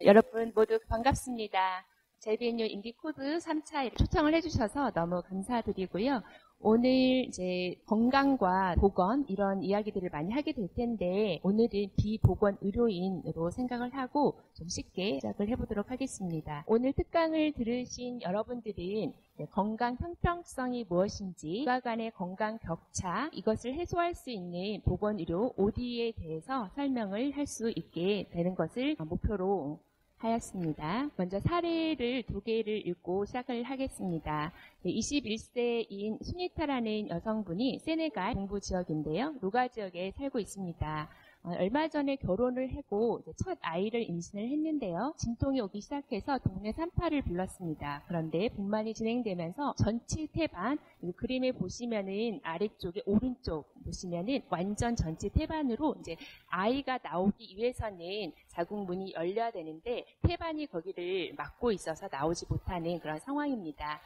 여러분 모두 반갑습니다. JBNU 임기 코드 3차 초청을 해주셔서 너무 감사드리고요. 오늘 이제 건강과 보건 이런 이야기들을 많이 하게 될 텐데 오늘은 비보건 의료인으로 생각을 하고 좀 쉽게 시작을 해보도록 하겠습니다. 오늘 특강을 들으신 여러분들은 건강 형평성이 무엇인지, 국가 간의 건강 격차, 이것을 해소할 수 있는 보건의료 OD에 대해서 설명을 할 수 있게 되는 것을 목표로 하였습니다. 먼저 사례를 2개를 읽고 시작을 하겠습니다. 21세인 수니타라는 여성분이 세네갈 동부 지역인데요. 루가 지역에 살고 있습니다. 얼마 전에 결혼을 하고 첫 아이를 임신을 했는데요. 진통이 오기 시작해서 동네 산파를 불렀습니다. 그런데 분만이 진행되면서 전치 태반, 그림에 보시면은 아래쪽에 오른쪽 보시면은 완전 전치 태반으로 이제 아이가 나오기 위해서는 자궁문이 열려야 되는데 태반이 거기를 막고 있어서 나오지 못하는 그런 상황입니다.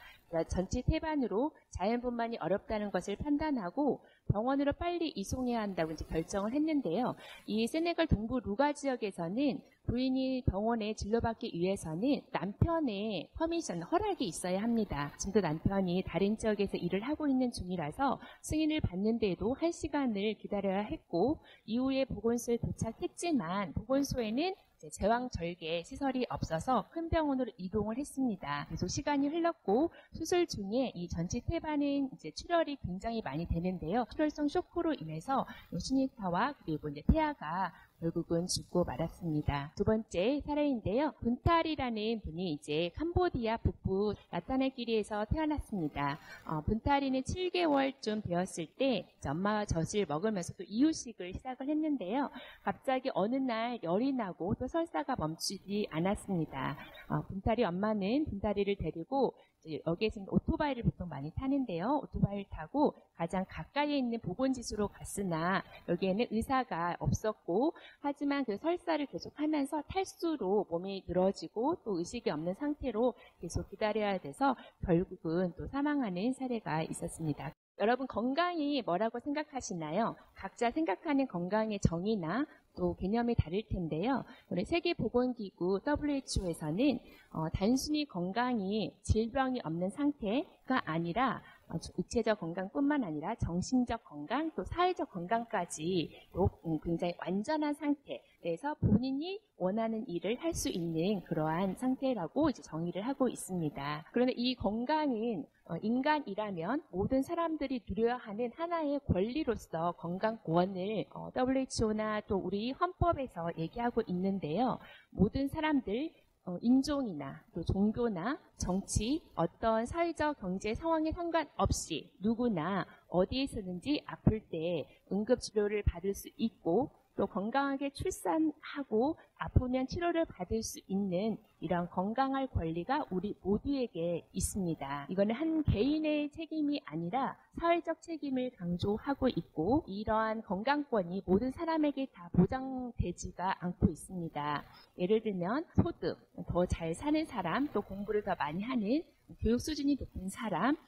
전치 태반으로 자연분만이 어렵다는 것을 판단하고 병원으로 빨리 이송해야 한다고 이제 결정을 했는데요. 이 세네갈 동부 루가 지역에서는 부인이 병원에 진료받기 위해서는 남편의 퍼미션, 허락이 있어야 합니다. 지금도 남편이 다른 지역에서 일을 하고 있는 중이라서 승인을 받는데도 1시간을 기다려야 했고 이후에 보건소에 도착했지만 보건소에는 제왕절개 시설이 없어서 큰 병원으로 이동을 했습니다. 계속 시간이 흘렀고 수술 중에 이 전치 태반은 이제 출혈이 굉장히 많이 되는데요. 출혈성 쇼크로 인해서 수니타와 그리고 이제 태아가 결국은 죽고 말았습니다. 두 번째 사례인데요. 분타리라는 분이 이제 캄보디아 북부 라타네끼리에서 태어났습니다. 분타리는 7개월쯤 되었을 때 엄마와 젖을 먹으면서 또 이유식을 시작을 했는데요. 갑자기 어느 날 열이 나고 또 설사가 멈추지 않았습니다. 분타리 엄마는 분타리를 데리고 여기에서는 오토바이를 보통 많이 타는데요. 오토바이를 타고 가장 가까이에 있는 보건지수로 갔으나 여기에는 의사가 없었고 하지만 그 설사를 계속하면서 탈수로 몸이 늘어지고 또 의식이 없는 상태로 계속 기다려야 돼서 결국은 또 사망하는 사례가 있었습니다. 여러분 건강이 뭐라고 생각하시나요? 각자 생각하는 건강의 정의나 또 개념이 다를 텐데요. 우리 세계보건기구 WHO에서는 단순히 건강이 질병이 없는 상태가 아니라 육체적 건강뿐만 아니라 정신적 건강 또 사회적 건강까지 또 굉장히 완전한 상태에서 본인이 원하는 일을 할 수 있는 그러한 상태라고 이제 정의를 하고 있습니다. 그런데 이 건강은 인간이라면 모든 사람들이 누려야 하는 하나의 권리로서 건강권을 WHO나 또 우리 헌법에서 얘기하고 있는데요. 모든 사람들 인종이나 또 종교나 정치, 어떤 사회적 경제 상황에 상관없이 누구나 어디에서든지 아플 때 응급치료를 받을 수 있고 또 건강하게 출산하고 아프면 치료를 받을 수 있는 이런 건강할 권리가 우리 모두에게 있습니다. 이거는 한 개인의 책임이 아니라 사회적 책임을 강조하고 있고 이러한 건강권이 모든 사람에게 다 보장되지가 않고 있습니다. 예를 들면 소득, 더 잘 사는 사람, 또 공부를 더 많이 하는 교육 수준이 높은 사람,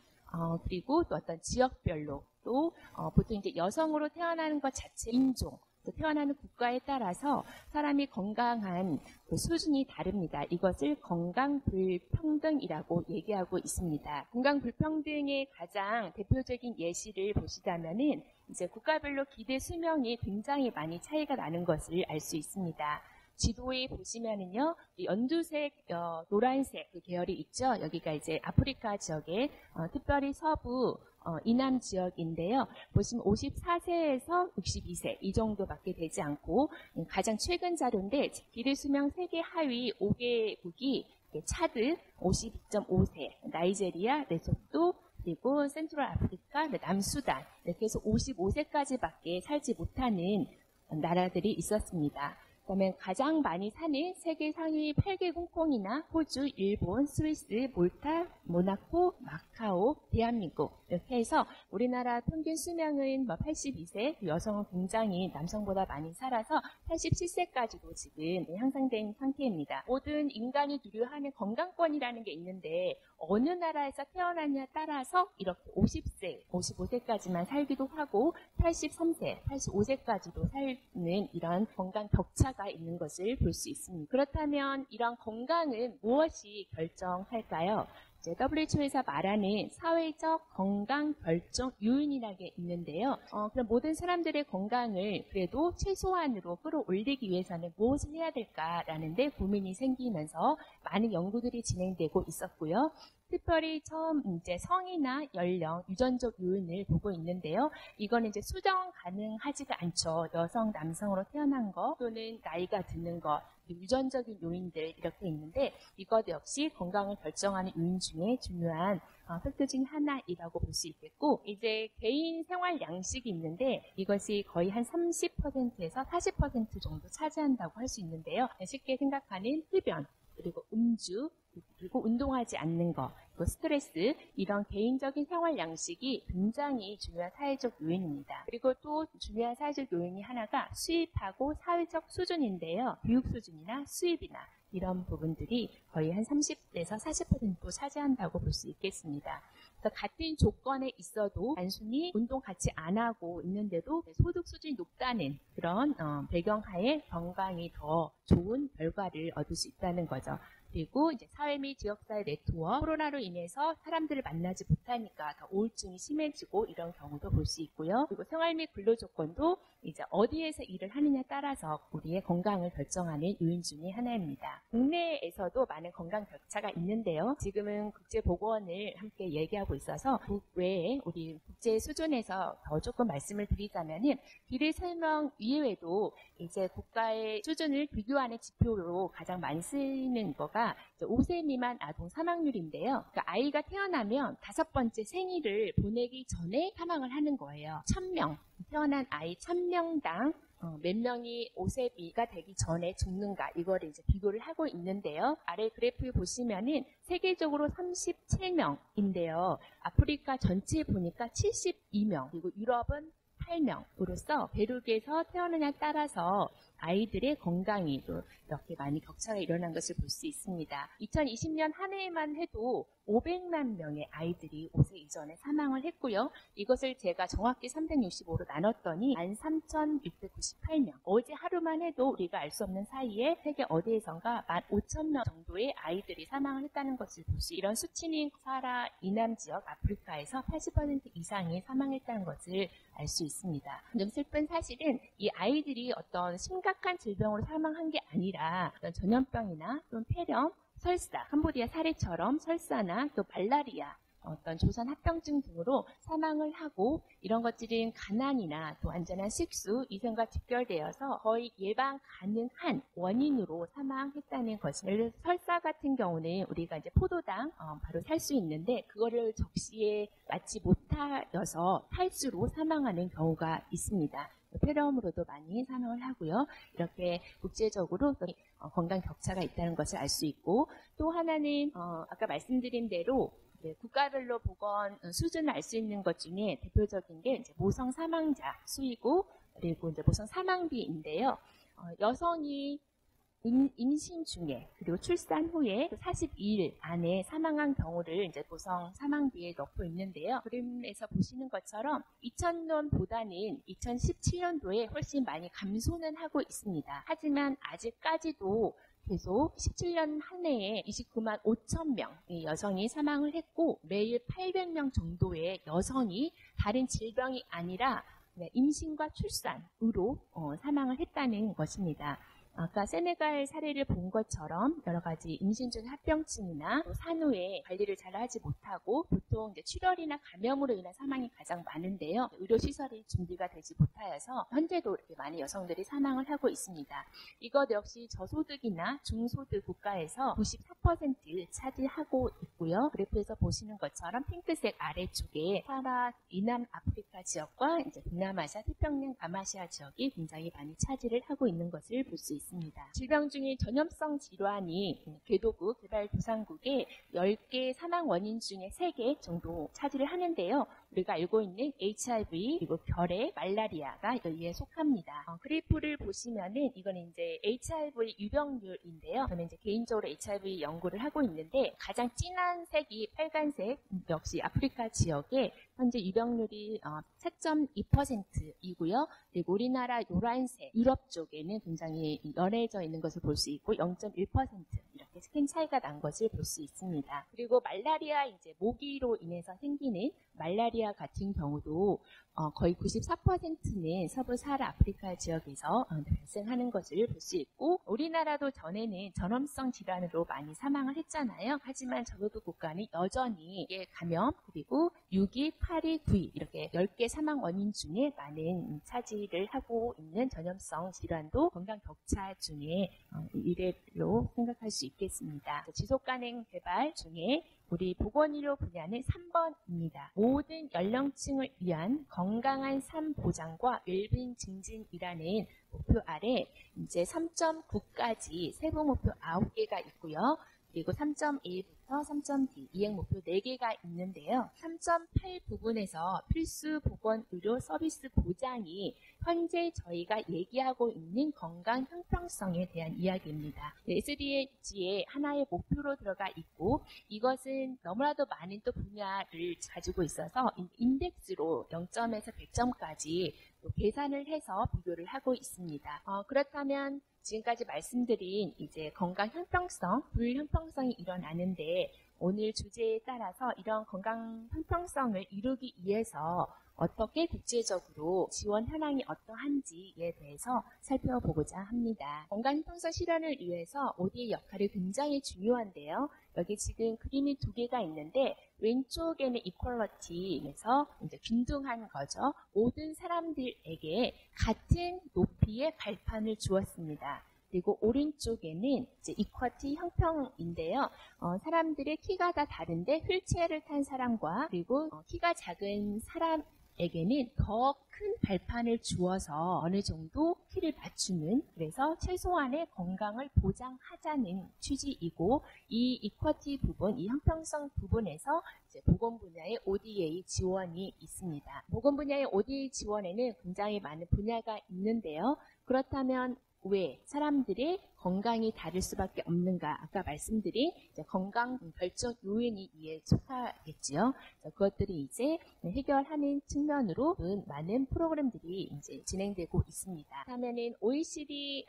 그리고 또 어떤 지역별로 또 보통 이제 여성으로 태어나는 것 자체 인종, 또 태어나는 국가에 따라서 사람이 건강한 그 수준이 다릅니다. 이것을 건강불평등이라고 얘기하고 있습니다. 건강불평등의 가장 대표적인 예시를 보시자면은 이제 국가별로 기대 수명이 굉장히 많이 차이가 나는 것을 알 수 있습니다. 지도에 보시면은요, 연두색, 노란색 그 계열이 있죠. 여기가 이제 아프리카 지역에 특별히 서부 이남 지역인데요. 보시면 54세에서 62세 이 정도밖에 되지 않고 가장 최근 자료인데 기대 수명 세계 하위 5개국이 차드 52.5세, 나이제리아, 레소토, 그리고 센트럴 아프리카, 남수단 이렇게 해서 55세까지밖에 살지 못하는 나라들이 있었습니다. 그다음에 가장 많이 사는 세계 상위 8개국 홍콩이나 호주, 일본, 스위스, 몰타, 모나코, 마카오, 대한민국 이렇게 해서 우리나라 평균 수명은 82세, 여성은 굉장히 남성보다 많이 살아서 87세까지도 지금 향상된 상태입니다. 모든 인간이 누려하는 건강권이라는 게 있는데 어느 나라에서 태어났냐에 따라서 이렇게 50세, 55세까지만 살기도 하고 83세, 85세까지도 사는 이런 건강 격차가 있는 것을 볼 수 있습니다. 그렇다면 이런 건강은 무엇이 결정할까요? WHO에서 말하는 사회적 건강 결정 요인이라는 게 있는데요. 그럼 모든 사람들의 건강을 그래도 최소한으로 끌어올리기 위해서는 무엇을 해야 될까라는 데 고민이 생기면서 많은 연구들이 진행되고 있었고요. 특별히 처음 이제 성이나 연령, 유전적 요인을 보고 있는데요. 이거는 이제 수정 가능하지가 않죠. 여성, 남성으로 태어난 거 또는 나이가 드는 거, 유전적인 요인들 이렇게 있는데 이것 역시 건강을 결정하는 요인 중에 중요한 팩트 중 하나이라고 볼 수 있겠고 이제 개인 생활 양식이 있는데 이것이 거의 한 30%에서 40% 정도 차지한다고 할 수 있는데요. 쉽게 생각하는 흡연, 그리고 음주, 그리고 운동하지 않는 것, 그리고 스트레스, 이런 개인적인 생활 양식이 굉장히 중요한 사회적 요인입니다. 그리고 또 중요한 사회적 요인이 하나가 수입하고 사회적 수준인데요. 교육 수준이나 수입이나 이런 부분들이 거의 한 30에서 40% 차지한다고 볼 수 있겠습니다. 그래서 같은 조건에 있어도 단순히 운동 같이 안 하고 있는데도 소득 수준이 높다는 그런 배경하에 건강이 더 좋은 결과를 얻을 수 있다는 거죠. 그리고 이제 사회 및 지역사회 네트워크, 코로나로 인해서 사람들을 만나지 못하니까 더 우울증이 심해지고 이런 경우도 볼 수 있고요. 그리고 생활 및 근로 조건도 이제 어디에서 일을 하느냐에 따라서 우리의 건강을 결정하는 요인 중에 하나입니다. 국내에서도 많은 건강 격차가 있는데요. 지금은 국제보건을 함께 얘기하고 있어서 국외에 우리 국제 수준에서 더 조금 말씀을 드리자면은 비례 설명 이외에도 이제 국가의 수준을 비교하는 지표로 가장 많이 쓰이는 거가 5세 미만 아동 사망률인데요. 그러니까 아이가 태어나면 5번째 생일을 보내기 전에 사망을 하는 거예요. 1000명, 태어난 아이 1000명당 몇 명이 5세비가 되기 전에 죽는가 이거를 이제 비교를 하고 있는데요. 아래 그래프 보시면은 세계적으로 37명인데요. 아프리카 전체 보니까 72명, 그리고 유럽은 8명으로서 대륙에서 태어나냐에 따라서 아이들의 건강이 이렇게 많이 격차가 일어난 것을 볼 수 있습니다. 2020년 한 해에만 해도 500만 명의 아이들이 5세 이전에 사망을 했고요. 이것을 제가 정확히 365로 나눴더니 13,698명. 어제 하루만 해도 우리가 알 수 없는 사이에 세계 어디에선가 15,000명 정도의 아이들이 사망을 했다는 것을 볼 수, 이런 수치는 사하라 이남 지역 아프리카에서 80% 이상이 사망했다는 것을 알 수 있습니다. 좀 슬픈 사실은 이 아이들이 어떤 심각한 질병으로 사망한 게 아니라 어떤 전염병이나 또는 폐렴, 설사, 캄보디아 사례처럼 설사나 또 말라리아, 어떤 조산 합병증 등으로 사망을 하고 이런 것들은 가난이나 또 안전한 식수, 위생과 직결되어서 거의 예방 가능한 원인으로 사망했다는 것입니다. 예를 들어서 설사 같은 경우는 우리가 이제 포도당 바로 살 수 있는데 그거를 적시에 맞지 못하여서 탈수로 사망하는 경우가 있습니다. 폐렴으로도 많이 사망을 하고요. 이렇게 국제적으로 건강 격차가 있다는 것을 알 수 있고, 또 하나는 아까 말씀드린 대로 국가별로 보건 수준을 알 수 있는 것 중에 대표적인 게 이제 모성 사망자 수이고, 그리고 이제 모성 사망비인데요. 여성이 임신 중에 그리고 출산 후에 42일 안에 사망한 경우를 이제 모성 사망비에 넣고 있는데요. 그림에서 보시는 것처럼 2000년보다는 2017년도에 훨씬 많이 감소는 하고 있습니다. 하지만 아직까지도 계속 17년 한 해에 29만 5천 명의 여성이 사망을 했고 매일 800명 정도의 여성이 다른 질병이 아니라 임신과 출산으로 사망을 했다는 것입니다. 아까 세네갈 사례를 본 것처럼 여러 가지 임신 중 합병증이나 산후에 관리를 잘 하지 못하고 보통 이제 출혈이나 감염으로 인한 사망이 가장 많은데요. 의료시설이 준비가 되지 못하여서 현재도 이렇게 많은 여성들이 사망을 하고 있습니다. 이것 역시 저소득이나 중소득 국가에서 94% 차지하고 있고요. 그래프에서 보시는 것처럼 핑크색 아래쪽에 사하라 이남 아프리카 지역과 이제 동남아시아, 태평양, 남아시아 지역이 굉장히 많이 차지를 하고 있는 것을 볼 수 있습니다. 있습니다. 질병 중에 전염성 질환이 개도국, 개발도상국의 10개 사망 원인 중에 3개 정도 차지를 하는데요. 우리가 알고 있는 HIV, 그리고 결핵, 말라리아가 여기에 속합니다. 그래프를 보시면은 이거는 이제 HIV 유병률인데요. 저는 이제 개인적으로 HIV 연구를 하고 있는데 가장 진한 색이 빨간색, 역시 아프리카 지역에 현재 유병률이 4.2%이고요. 그리고 우리나라 노란색, 유럽 쪽에는 굉장히 연해져 있는 것을 볼 수 있고 0.1% 이렇게 큰 차이가 난 것을 볼 수 있습니다. 그리고 말라리아 이제 모기로 인해서 생기는 말라리아 같은 경우도 거의 94%는 서부 사하라 아프리카 지역에서 발생하는 것을 볼 수 있고 우리나라도 전에는 전염성 질환으로 많이 사망을 했잖아요. 하지만 저소득 국가는 여전히 감염 그리고 6위, 8위, 9위 이렇게 10개 사망 원인 중에 많은 차지를 하고 있는 전염성 질환도 건강 격차 중에 일례로 생각할 수 있겠습니다. 지속가능 개발 중에 우리 보건의료 분야는 3번입니다. 모든 연령층을 위한 건강한 삶 보장과 웰빙 증진이라는 목표 아래 이제 3.9까지 세부 목표 9개가 있고요. 그리고 3.1부터 3.D 이행 목표 4개가 있는데요. 3.8 부분에서 필수 보건 의료 서비스 보장이 현재 저희가 얘기하고 있는 건강 형평성에 대한 이야기입니다. SDG의 하나의 목표로 들어가 있고 이것은 너무나도 많은 또 분야를 가지고 있어서 인덱스로 0점에서 100점까지 계산을 해서 비교를 하고 있습니다. 그렇다면 지금까지 말씀드린 이제 건강 형평성, 불형평성이 일어나는데 오늘 주제에 따라서 이런 건강 형평성을 이루기 위해서 어떻게 국제적으로 지원 현황이 어떠한지에 대해서 살펴보고자 합니다. 건강 형평성 실현을 위해서 ODA의 역할이 굉장히 중요한데요. 여기 지금 그림이 2개가 있는데 왼쪽에는 이퀄러티에서 이제 균등한 거죠. 모든 사람들에게 같은 높이의 발판을 주었습니다. 그리고 오른쪽에는 이제 이퀄티 형평인데요. 사람들의 키가 다 다른데 휠체어를 탄 사람과 그리고 키가 작은 사람에게는 더 큰 발판을 주어서 어느 정도 키를 맞추는 그래서 최소한의 건강을 보장하자는 취지이고 이 이퀄티 부분, 이 형평성 부분에서 이제 보건 분야의 ODA 지원이 있습니다. 보건 분야의 ODA 지원에는 굉장히 많은 분야가 있는데요. 그렇다면 왜 사람들의 건강이 다를 수밖에 없는가? 아까 말씀드린 건강 결정 요인이 이에 속하겠지요. 그것들이 이제 해결하는 측면으로 많은 프로그램들이 이제 진행되고 있습니다. 그러면은 OECD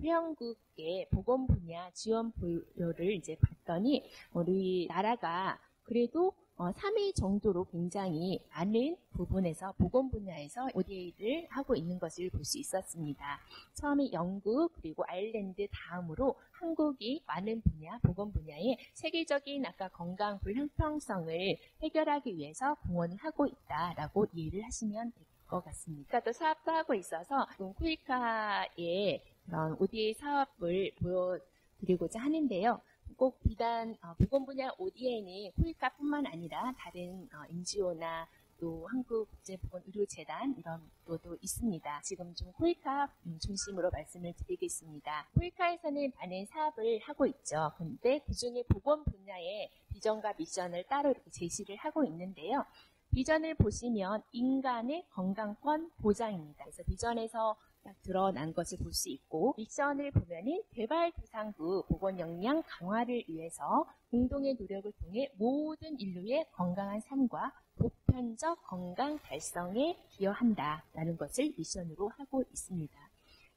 회원국의 보건 분야 지원 분야를 이제 봤더니 우리나라가 그래도 3위 정도로 굉장히 많은 부분에서 보건 분야에서 ODA를 하고 있는 것을 볼 수 있었습니다. 처음에 영국 그리고 아일랜드 다음으로 한국이 많은 분야, 보건 분야에 세계적인 아까 건강 불형평성을 해결하기 위해서 공헌을 하고 있다라고 이해를 하시면 될 것 같습니다. 또 사업도 하고 있어서 코이카의 그런 ODA 사업을 보여드리고자 하는데요. 꼭 비단 보건 분야 ODA는 코이카뿐만 아니라 다른 NGO나 또 한국국제보건의료재단 이런 것도 있습니다. 지금 좀 코이카 중심으로 말씀을 드리겠습니다. 코이카에서는 많은 사업을 하고 있죠. 그런데 그중에 보건 분야의 비전과 미션을 따로 이렇게 제시를 하고 있는데요. 비전을 보시면 인간의 건강권 보장입니다. 그래서 비전에서 딱 드러난 것을 볼 수 있고 미션을 보면은 개발도상국 보건 역량 강화를 위해서 공동의 노력을 통해 모든 인류의 건강한 삶과 보편적 건강 달성에 기여한다라는 것을 미션으로 하고 있습니다.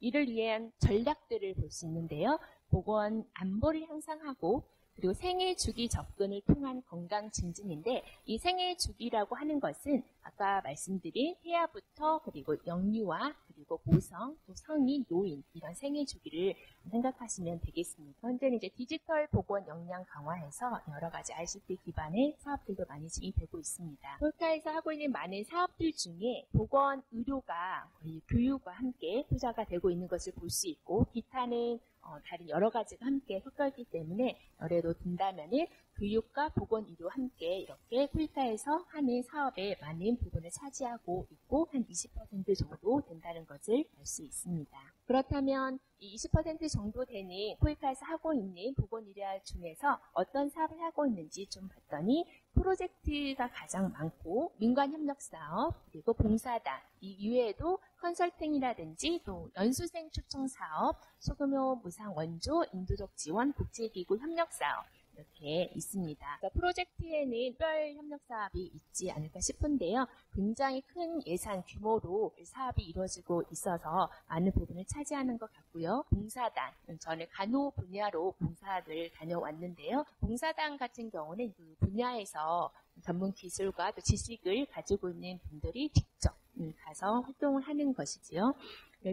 이를 위한 전략들을 볼 수 있는데요. 보건 안보를 향상하고 그리고 생애 주기 접근을 통한 건강 증진인데 이 생애 주기라고 하는 것은 아까 말씀드린 태아부터 그리고 영유아 그리고 모성, 또 성인, 노인 이런 생애 주기를 생각하시면 되겠습니다. 현재는 이제 디지털 보건 역량 강화해서 여러 가지 ICT 기반의 사업들도 많이 진행되고 있습니다. 폴카에서 하고 있는 많은 사업들 중에 보건 의료가 거의 교육과 함께 투자가 되고 있는 것을 볼 수 있고 기타는 다른 여러 가지가 함께 섞여있기 때문에 열애도 든다면은 교육과 보건의료 함께 이렇게 콜카에서 하는 사업의 많은 부분을 차지하고 있고 한 20% 정도 된다는 것을 알 수 있습니다. 그렇다면 이 20% 정도 되는 코이카에서 하고 있는 보건의료 중에서 어떤 사업을 하고 있는지 좀 봤더니 프로젝트가 가장 많고 민관협력사업 그리고 봉사단 이 이외에도 컨설팅이라든지 또 연수생 초청 사업, 소규모 무상 원조, 인도적 지원, 국제기구 협력사업 이렇게 있습니다. 그러니까 프로젝트에는 특별 협력 사업이 있지 않을까 싶은데요. 굉장히 큰 예산 규모로 사업이 이루어지고 있어서 많은 부분을 차지하는 것 같고요. 봉사단, 저는 간호 분야로 봉사를 다녀왔는데요. 봉사단 같은 경우는 그 분야에서 전문 기술과 또 지식을 가지고 있는 분들이 직접 가서 활동을 하는 것이지요.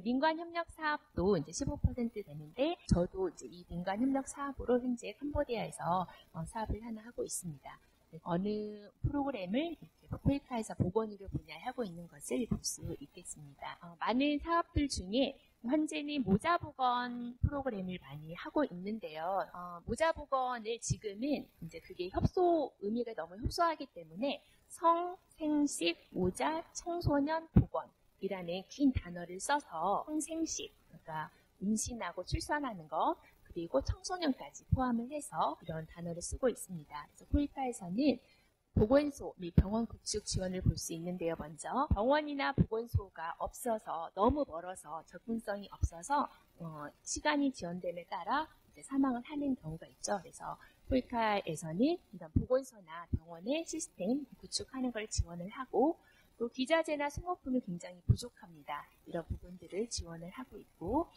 민관 협력 사업도 이제 15% 되는데 저도 이제 이 민관 협력 사업으로 현재 캄보디아에서 사업을 하나 하고 있습니다. 어느 프로그램을 코이카에서 보건의료 분야에 하고 있는 것을 볼 수 있겠습니다. 많은 사업들 중에 현재는 모자보건 프로그램을 많이 하고 있는데요. 모자보건을 지금은 이제 그게 의미가 너무 협소하기 때문에 성, 생식, 모자, 청소년, 보건 이라는 긴 단어를 써서 성생식, 그러니까 임신하고 출산하는 것, 그리고 청소년까지 포함을 해서 이런 단어를 쓰고 있습니다. 그래서 코이카에서는 보건소 및 병원 구축 지원을 볼 수 있는데요. 먼저 병원이나 보건소가 없어서 너무 멀어서 접근성이 없어서 시간이 지연됨에 따라 이제 사망을 하는 경우가 있죠. 그래서 코이카에서는 이런 보건소나 병원의 시스템 구축하는 걸 지원을 하고 또 기자재나 생활품이 굉장히 부족합니다. 이런 부분들을 지원을 하고 있고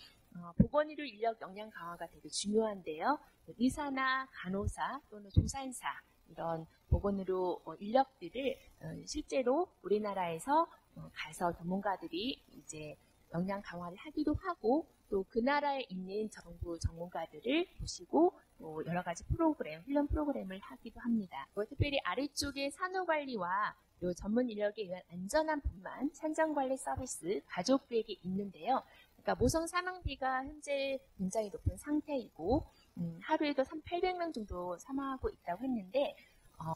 보건의료 인력 역량 강화가 되게 중요한데요. 의사나 간호사 또는 조산사 이런 보건의료 인력들을 실제로 우리나라에서 가서 전문가들이 이제 역량 강화를 하기도 하고 또 그 나라에 있는 정부 전문가들을 모시고 여러 가지 훈련 프로그램을 하기도 합니다. 특별히 아래쪽에 산후관리와 요 전문 인력에 의한 안전한 분만 산정관리 서비스 가족부에게 있는데요. 그러니까 모성 사망비가 현재 굉장히 높은 상태이고 하루에도 800명 정도 사망하고 있다고 했는데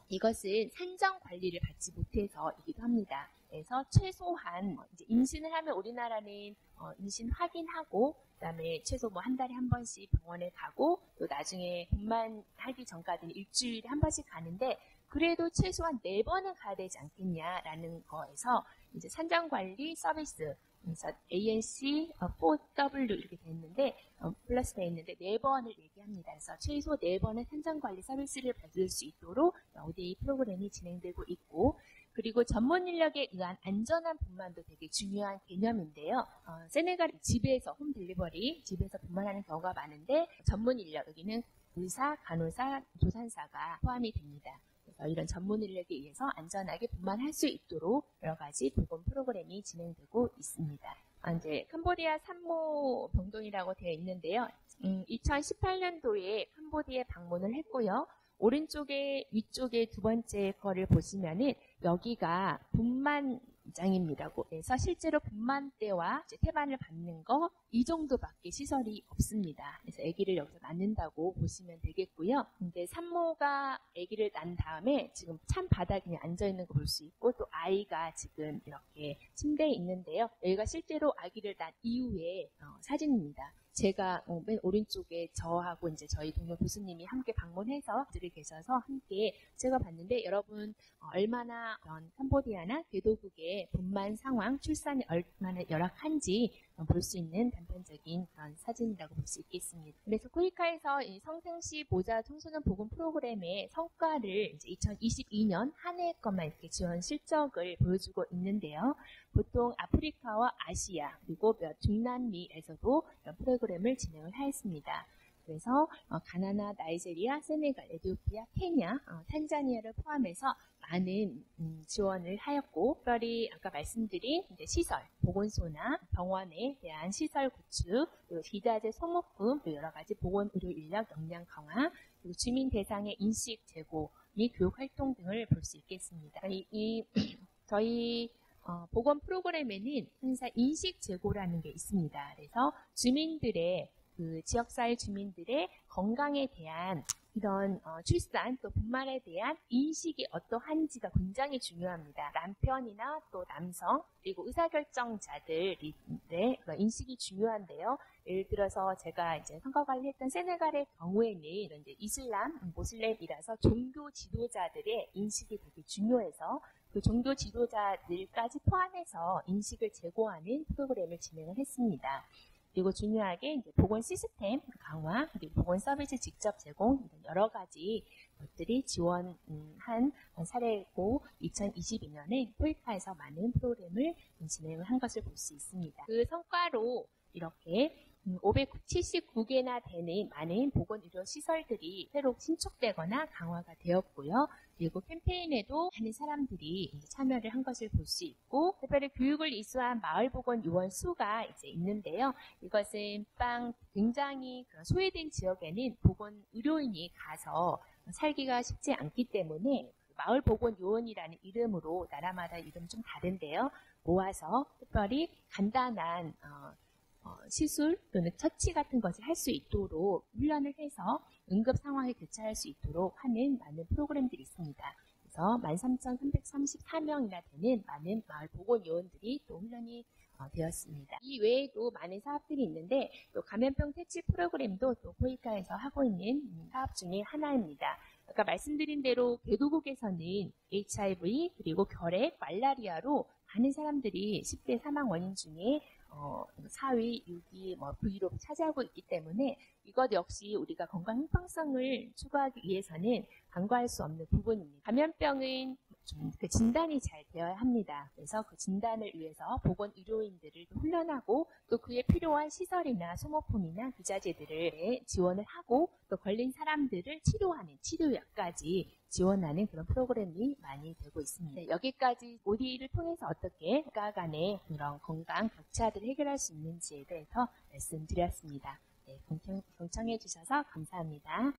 이것은 산정관리를 받지 못해서이기도 합니다. 그래서 최소한 이제 임신을 하면 우리나라는 임신 확인하고 그다음에 최소 한 달에 한 번씩 병원에 가고 또 나중에 분만하기 전까지는 일주일에 한 번씩 가는데 그래도 최소한 4번은 가야 되지 않겠냐라는 거에서 이제 산정관리 서비스 그래서 ANC 4W 이렇게 됐는데 플러스 돼 있는데 4번을 얘기합니다. 그래서 최소 4번의 산정관리 서비스를 받을 수 있도록 ODA 프로그램이 진행되고 있고 그리고 전문 인력에 의한 안전한 분만도 되게 중요한 개념인데요. 세네갈 집에서 홈 딜리버리 집에서 분만하는 경우가 많은데 전문 인력 여기는 의사, 간호사, 조산사가 포함이 됩니다. 그래서 이런 전문 인력에 의해서 안전하게 분만할 수 있도록 여러 가지 보건 프로그램이 진행되고 있습니다. 이제 캄보디아 산모 병동이라고 되어 있는데요. 2018년도에 캄보디아에 방문을 했고요. 오른쪽에 위쪽에 두 번째 거를 보시면은 여기가 분만장입니다. 그래서 실제로 분만 때와 태반을 받는 거 이 정도밖에 시설이 없습니다. 그래서 아기를 여기서 낳는다고 보시면 되겠고요. 근데 산모가 아기를 낳은 다음에 지금 찬 바닥에 그냥 앉아 있는 거 볼 수 있고 또 아이가 지금 이렇게 침대에 있는데요. 여기가 실제로 아기를 낳은 이후의 사진입니다. 제가 맨 오른쪽에 저하고 이제 저희 동료 교수님이 함께 방문해서 들이 계셔서 함께 제가 봤는데 여러분 얼마나 캄보디아나 개도국의 분만 상황, 출산이 얼마나 열악한지 볼 수 있는 단편적인 그런 사진이라고 볼 수 있겠습니다. 그래서 코이카에서 이 성생시 보자 청소년 보건 프로그램의 성과를 이제 2022년 한 해 것만 이렇게 지원 실적을 보여주고 있는데요. 보통 아프리카와 아시아 그리고 중남미에서도 이런 프로그램을 진행을 하였습니다. 그래서 가나나, 나이제리아, 세네갈, 에티오피아, 케냐, 탄자니아를 포함해서 많은 지원을 하였고 특별히 아까 말씀드린 이제 시설, 보건소나 병원에 대한 시설 구축, 그리고 기자재 소모품, 여러 가지 보건 의료 인력 역량 강화, 그리고 주민 대상의 인식 제고 및 교육 활동 등을 볼 수 있겠습니다. 저희 보건 프로그램에는 항상 인식 제고라는 게 있습니다. 그래서 주민들의 그 지역사회 주민들의 건강에 대한 이런 출산 또 분만에 대한 인식이 어떠한지가 굉장히 중요합니다. 남편이나 또 남성 그리고 의사결정자들의 인식이 중요한데요. 예를 들어서 제가 이제 선거관리 했던 세네갈의 경우에는 이제 이슬람, 모슬렘이라서 종교 지도자들의 인식이 되게 중요해서 그 종교 지도자들까지 포함해서 인식을 제고하는 프로그램을 진행을 했습니다. 그리고 중요하게 이제 보건 시스템 강화, 그리고 보건 서비스 직접 제공 여러 가지 것들이 지원한 사례고 2022년에 포이카에서 많은 프로그램을 진행을 한 것을 볼 수 있습니다. 그 성과로 이렇게 579개나 되는 많은 보건의료시설들이 새로 신축되거나 강화가 되었고요. 그리고 캠페인에도 많은 사람들이 참여를 한 것을 볼 수 있고, 특별히 교육을 이수한 마을보건요원 수가 이제 있는데요. 이것은 굉장히 소외된 지역에는 보건의료인이 가서 살기가 쉽지 않기 때문에 마을보건요원이라는 이름으로 나라마다 이름 좀 다른데요. 모아서 특별히 간단한 시술 또는 처치 같은 것을 할 수 있도록 훈련을 해서 응급 상황에 대처할 수 있도록 하는 많은 프로그램들이 있습니다. 그래서 13,334명이나 되는 많은 마을 보건요원들이 또 훈련이 되었습니다. 이 외에도 많은 사업들이 있는데 또 감염병 퇴치 프로그램도 또 포이카에서 하고 있는 사업 중에 하나입니다. 아까 말씀드린 대로 개도국에서는 HIV 그리고 결핵, 말라리아로 많은 사람들이 10대 사망 원인 중에 4위, 6위, V로 차지하고 있기 때문에 이것 역시 우리가 건강 형평성을 추구하기 위해서는 간과할 수 없는 부분입니다. 감염병은 좀 그 진단이 잘 되어야 합니다. 그래서 그 진단을 위해서 보건의료인들을 훈련하고 또 그에 필요한 시설이나 소모품이나 기자재들을 지원을 하고 또 걸린 사람들을 치료하는 치료약까지 지원하는 그런 프로그램이 많이 되고 있습니다. 여기까지 ODA를 통해서 어떻게 국가 간의 그런 건강 격차들을 해결할 수 있는지에 대해서 말씀드렸습니다. 네, 경청해 주셔서 감사합니다.